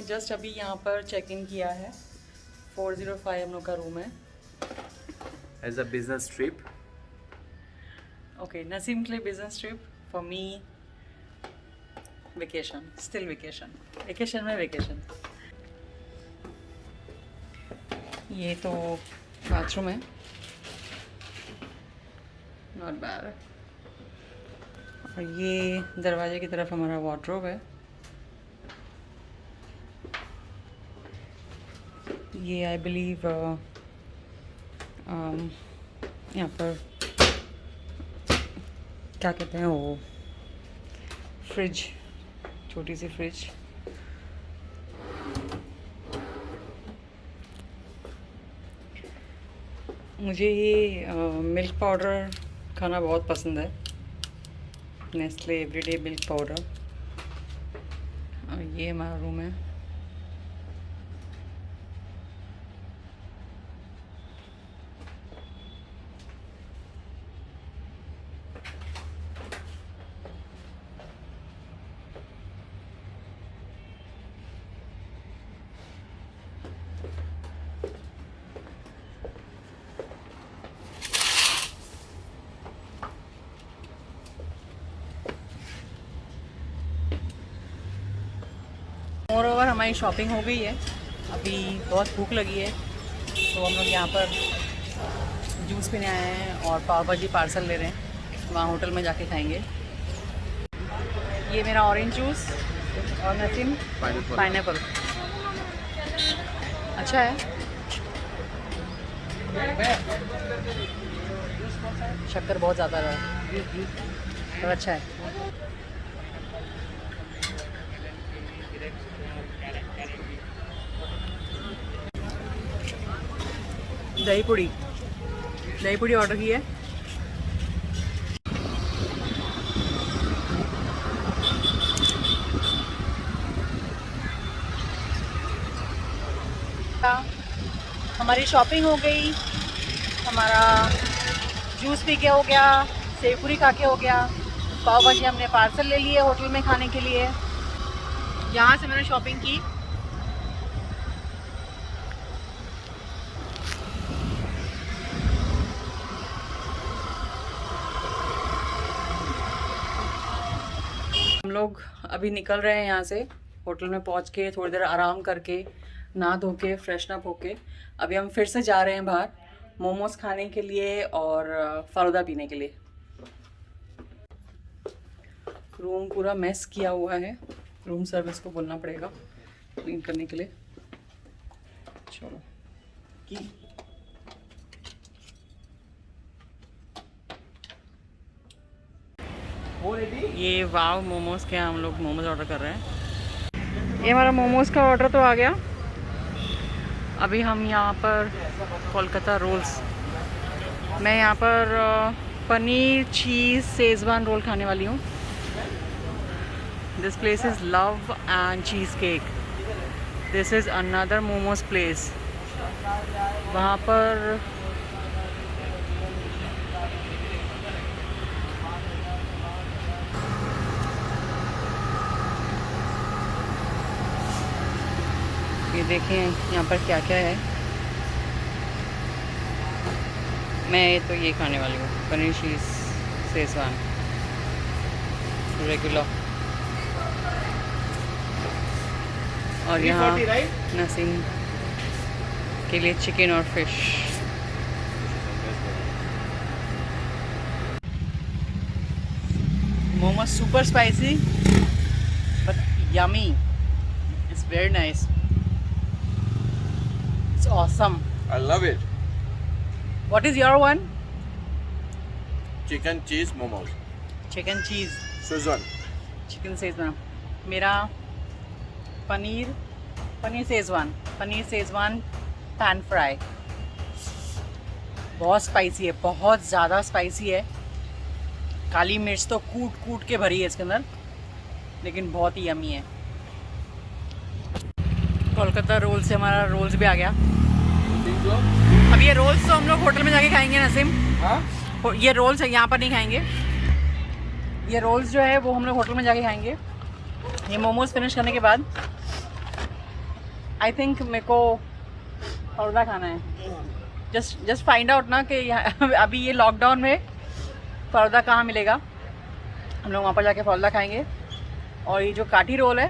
Just अभी यहाँ पर चेक इन किया है। 405 हम लोग का रूम है। As a business trip. Okay, Naseem के लिए business trip, for me vacation, still vacation, vacation में वेकेशन। ये तो बाथरूम है, नॉट बैड। और ये दरवाजे की तरफ हमारा वार्डरोब है। ये आई बिलीव यहाँ पर क्या कहते हैं वो, फ्रिज, छोटी सी फ्रिज। मुझे ये मिल्क पाउडर खाना बहुत पसंद है, नेस्ले एवरीडे मिल्क पाउडर। और ये हमारा रूम है। मोर ओवर हमारी शॉपिंग हो गई है। अभी बहुत भूख लगी है, तो हम लोग यहाँ पर जूस पीने आए हैं और पाव भाजी पार्सल ले रहे हैं, वहाँ होटल में जाके खाएंगे। ये मेरा ऑरेंज जूस और नसीम पाइनएप्पल। अच्छा है, शक्कर बहुत ज़्यादा है पर अच्छा है। दही पूड़ी ऑर्डर की है। हमारी शॉपिंग हो गई, हमारा जूस पी के हो गया, सेव पूरी खा के हो गया, पाव भाजी हमने पार्सल ले लिए होटल में खाने के लिए। यहाँ से मैंने शॉपिंग की। हम लोग अभी निकल रहे हैं यहाँ से। होटल में पहुँच के थोड़ी देर आराम करके, नहा धो के, फ्रेशन अप होके अभी हम फिर से जा रहे हैं बाहर मोमोज खाने के लिए और फालूदा पीने के लिए। रूम पूरा मेस किया हुआ है, रूम सर्विस को बोलना पड़ेगा क्लीन करने के लिए। चलो ये वाव मोमोज के हम लोग मोमोज ऑर्डर कर रहे हैं। ये हमारा मोमोज का ऑर्डर तो आ गया। अभी हम यहाँ पर कोलकाता रोल्स, मैं यहाँ पर पनीर चीज़ शेज़वान रोल खाने वाली हूँ। This place is love and cheese cake. This is another momos place. वहाँ पर ये देखें यहाँ पर क्या क्या है। मैं तो ये खाने वाली हूँ, पनीर चीज़ शेज़वान रेगुलर। और यहाँ नसीम के लिए चिकन और fish. Momos super spicy but yummy, it's very nice, it's awesome, I love it. What is your one? Chicken cheese momos. Chicken cheese Szechuan. Chicken schezwan. मेरा पनीर शेज़वान पैन फ्राई। बहुत spicy है, बहुत ज़्यादा स्पाइसी है। काली मिर्च तो कूट कूट के भरी है इसके अंदर, लेकिन बहुत ही यमी है। कोलकाता रोल से हमारा रोल्स भी आ गया। अब ये रोल्स तो हम लोग होटल में जाके खाएंगे नसीम। हाँ? ये रोल्स यहाँ पर नहीं खाएंगे, ये रोल्स जो है वो हम लोग होटल में जाके खाएंगे। ये मोमोज फिनिश करने के बाद आई थिंक मेरे को फलूदा खाना है। जस्ट फाइंड आउट ना कि यहाँ अभी ये लॉकडाउन में फलूदा कहाँ मिलेगा। हम लोग वहाँ पर जाके फलूदा खाएंगे। और ये जो काठी रोल है,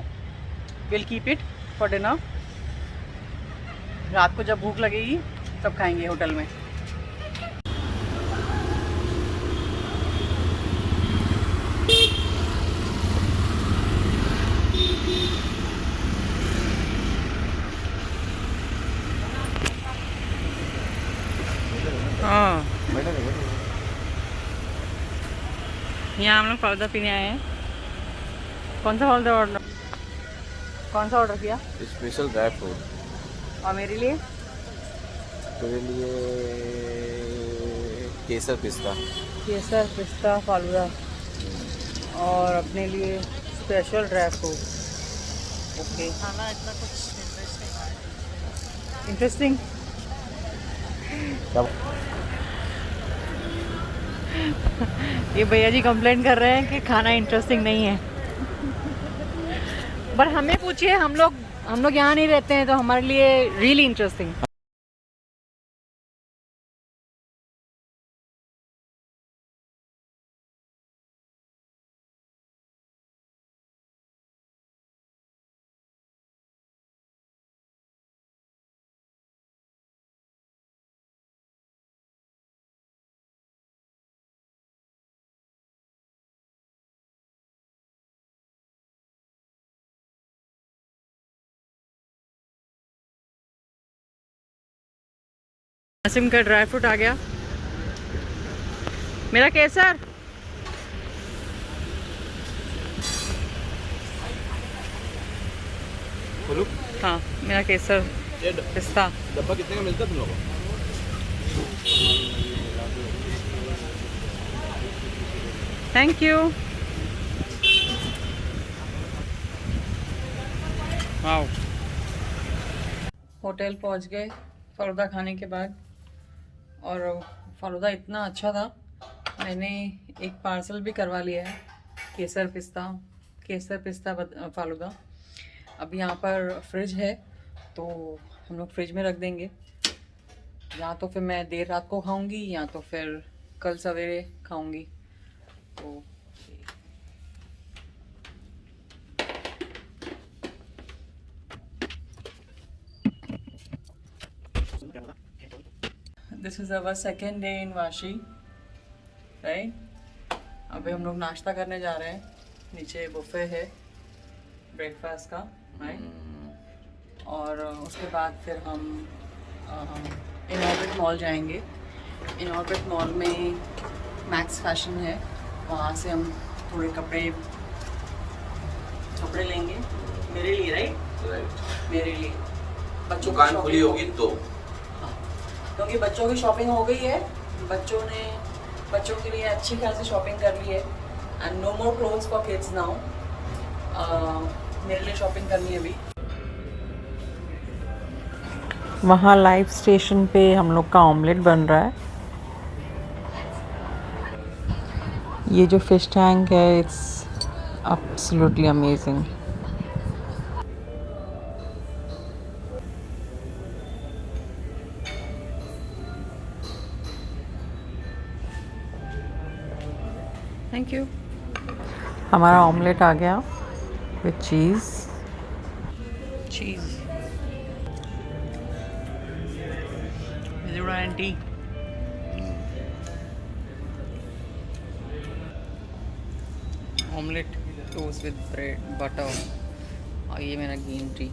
will keep it for dinner. रात को जब भूख लगेगी तब खाएंगे होटल में। हाँ, यहाँ हम लोग फलूदा पीने आए हैं। कौन सा ऑर्डर किया? Special dry fruit. और मेरे लिए? तेरे लिए केसर पिस्ता फालूदा। और अपने लिए स्पेशल ड्राई फ्रूट। ओके। खाना इतना कुछ इंटरेस्टिंग। ये भैया जी कंप्लेंट कर रहे हैं कि खाना इंटरेस्टिंग नहीं है। पर हमें पूछिए, हम लोग यहाँ नहीं रहते हैं तो हमारे लिए रियली इंटरेस्टिंग। आसिम का ड्राई फ्रूट आ गया। मेरा केसर। बोलो। हाँ, मेरा केसर पिस्ता। डब्बा कितने का मिलता है तुम लोगों को? Thank you. वाओ। होटल पहुंच गए फलूदा खाने के बाद। और फलूदा इतना अच्छा था, मैंने एक पार्सल भी करवा लिया है। केसर पिस्ता फालूदा। अब यहाँ पर फ्रिज है तो हम लोग फ्रिज में रख देंगे। या तो फिर मैं देर रात को खाऊंगी या तो फिर कल सवेरे खाऊंगी। तो this is our second day in Vashi, right. अभी हम लोग नाश्ता करने जा रहे हैं। नीचे बुफे है ब्रेकफास्ट का, राइट। और उसके बाद फिर हम इनऑर्बिट मॉल जाएंगे। इनऑर्बिट मॉल में मैक्स फैशन है, वहाँ से हम थोड़े कपड़े लेंगे मेरे लिए, राइट। मेरे लिए बच्चों दुकान खुली होगी तो। हाँ, क्योंकि बच्चों की शॉपिंग हो गई है। बच्चों के लिए अच्छी खासी शॉपिंग कर ली है। And no more clothes for kids now. मेरे लिए शॉपिंग करनी है अभी। वहाँ लाइव स्टेशन पे हम लोग का ऑमलेट बन रहा है। ये जो फिश टैंक है, it's absolutely amazing. Thank you. हमारा ऑमलेट आ गया with cheese. Aunty omelette toast with bread butter. और ये मेरा ग्रीन टी।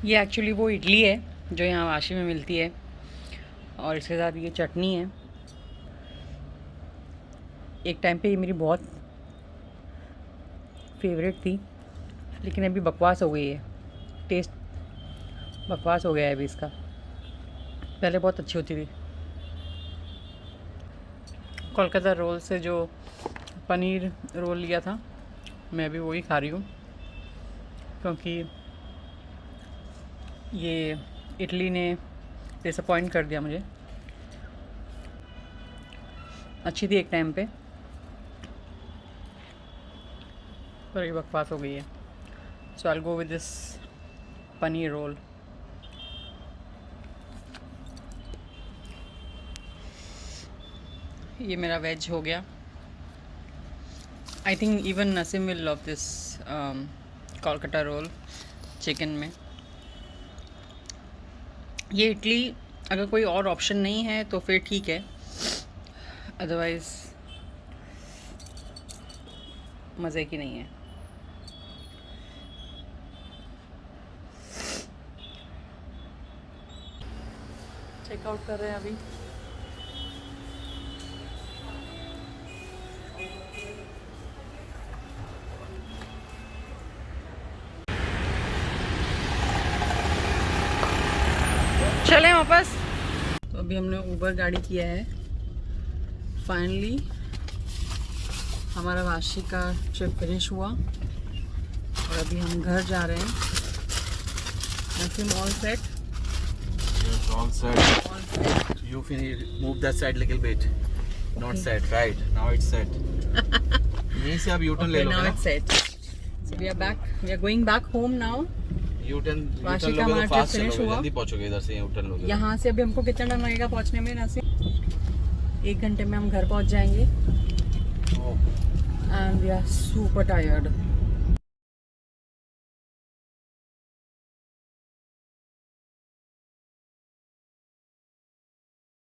ये एक्चुअली वो इडली है जो यहाँ वाशी में मिलती है। और इसके साथ ये चटनी है। एक टाइम पे ये मेरी बहुत फेवरेट थी, लेकिन अभी बकवास हो गई है। टेस्ट बकवास हो गया है अभी इसका। पहले बहुत अच्छी होती थी। कोलकाता रोल से जो पनीर रोल लिया था, मैं अभी वही खा रही हूँ, क्योंकि ये इडली ने डिसअपॉइंट कर दिया मुझे। अच्छी थी एक टाइम पे, पर ये बकवास हो गई है. So I'll go with this paneer roll. ये मेरा वेज हो गया. I think even Naseem will love this Kolkata roll chicken में. ये इडली अगर कोई और ऑप्शन नहीं है तो फिर ठीक है, अदरवाइज़ मज़े की नहीं है. चेकआउट कर रहे हैं अभी. चलें वापस. तो अभी हमने ऊबर गाड़ी किया है. फाइनली हमारा वाशी का ट्रिप फिनिश हुआ और अभी हम घर जा रहे हैं. Naseem all set. Yes, all set. You finish, move that side little bit. Not Okay. set, right? Now it's set. यहीं से आप U-turn ले Okay, लो now ना. it's set. So we are back. We are going back home now. U-turn Vashi का लोगे हमारा तो fast trip finish चलोगे, हुआ. जल्दी पहुंचोगे इधर से. U-turn लोगे. यहाँ से अभी हमको कितना टाइम लगेगा पहुँचने में नसीम? 1 घंटे में हम घर पहुँच जाएंगे. Oh. And we are super tired.